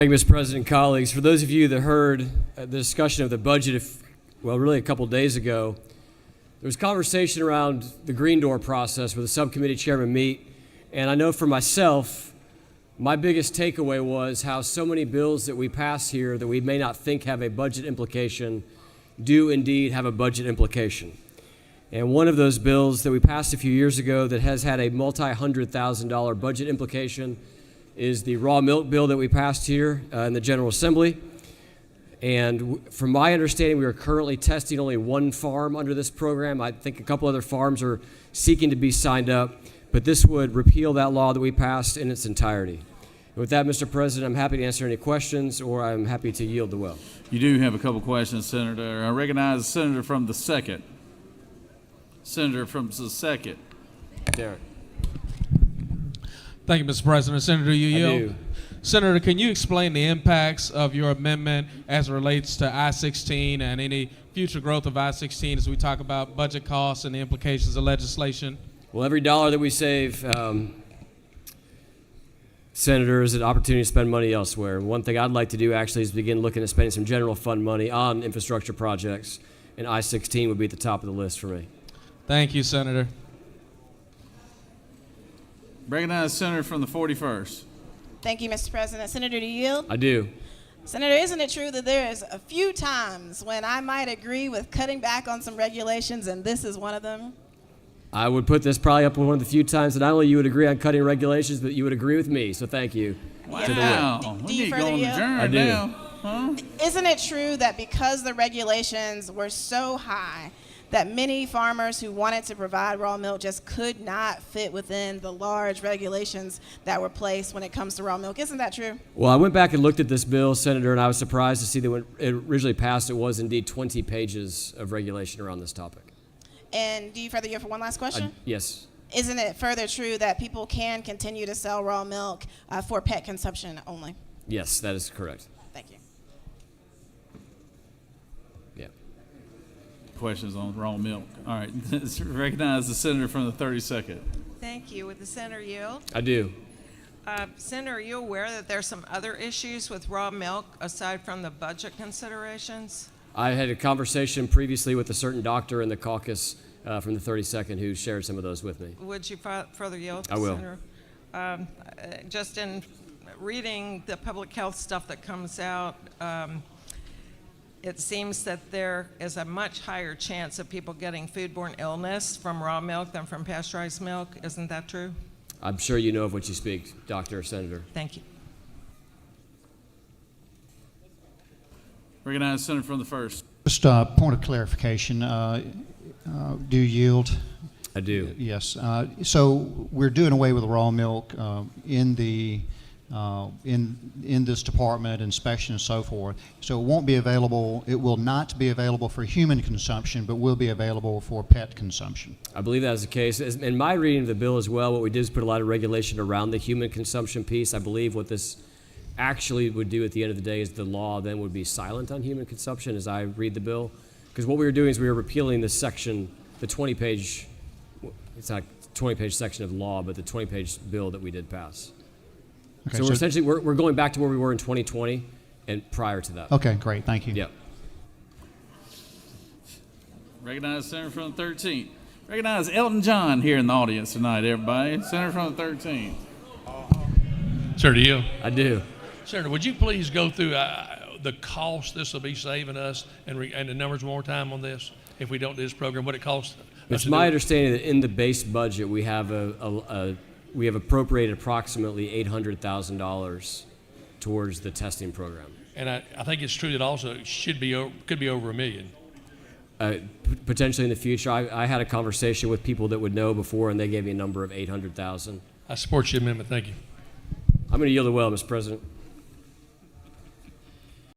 Thank you, Mr. President, colleagues. For those of you that heard the discussion of the budget, really a couple days ago, there was conversation around the green door process where the subcommittee chairmen meet, and I know for myself, my biggest takeaway was how so many bills that we pass here that we may not think have a budget implication do indeed have a budget implication. And one of those bills that we passed a few years ago that has had a multi-$100,000 budget implication is the raw milk bill that we passed here in the General Assembly. And from my understanding, we are currently testing only one farm under this program. I think a couple other farms are seeking to be signed up, but this would repeal that law that we passed in its entirety. And with that, Mr. President, I'm happy to answer any questions, or I'm happy to yield the well. You do have a couple questions, Senator. I recognize the senator from the second. Senator from the second. Derek. Thank you, Mr. President. Senator, you yield? I do. Senator, can you explain the impacts of your amendment as it relates to I-16 and any future growth of I-16 as we talk about budget costs and the implications of legislation? Well, every dollar that we save, Senator, is an opportunity to spend money elsewhere. One thing I'd like to do actually is begin looking at spending some general fund money on infrastructure projects, and I-16 would be at the top of the list for me. Thank you, Senator. Recognize the senator from the 41st. Thank you, Mr. President. Senator, do you yield? I do. Senator, isn't it true that there is a few times when I might agree with cutting back on some regulations, and this is one of them? I would put this probably up with one of the few times that not only you would agree on cutting regulations, but you would agree with me, so thank you. Wow. Do We you need to further go on the yield? journey I do. now. Huh? Isn't it true that because the regulations were so high that many farmers who wanted to provide raw milk just could not fit within the large regulations that were placed when it comes to raw milk? Isn't that true? Well, I went back and looked at this bill, Senator, and I was surprised to see that when it originally passed, it was indeed 20 pages of regulation around this topic. And do you further yield for one last question? Yes. Isn't it further true that people can continue to sell raw milk for pet consumption only? Yes, that is correct. Thank you. Yeah. Questions on raw milk. All right. Recognize the senator from the 32nd. Thank you. Would the senator yield? I do. Senator, are you aware that there's some other issues with raw milk aside from the budget considerations? I had a conversation previously with a certain doctor in the caucus from the 32nd who shared some of those with me. Would you further yield, I will. Senator? Just in reading the public health stuff that comes out, it seems that there is a much higher chance of people getting foodborne illness from raw milk than from pasteurized milk. Isn't that true? I'm sure you know of what you speak, Doctor or Senator. Thank you. Recognize the senator from the first. Just a point of clarification. Do you yield? I do. Yes. So we're doing away with raw milk in the in this department, inspection and so forth. So it won't be available. It will not be available for human consumption, but will be available for pet consumption. I believe that is the case. In my reading of the bill as well, what we did is put a lot of regulation around the human consumption piece. I believe what this actually would do at the end of the day is the law then would be silent on human consumption as I read the bill. Because what we were doing is we were repealing this section, the 20-page, it's not a 20-page section of law, but the 20-page bill that we did pass. Okay, So we're essentially, we're going back to where we were in 2020 and prior to that. Okay, great. Thank you. Yep. Recognize the senator from the 13th. Recognize Elton John here in the audience tonight, everybody. Senator from the 13th. Sir, do you? I do. Senator, would you please go through the cost this will be saving us and the numbers one more time on this if we don't do this program, what it costs? It's my understanding that in the base budget we have we have appropriated approximately $800,000 towards the testing program. And I think it's true that also it could be over $1 million. Potentially in the future. I had a conversation with people that would know before, and they gave me a number of $800,000. I support your amendment. Thank you. I'm going to yield it well, Mr. President.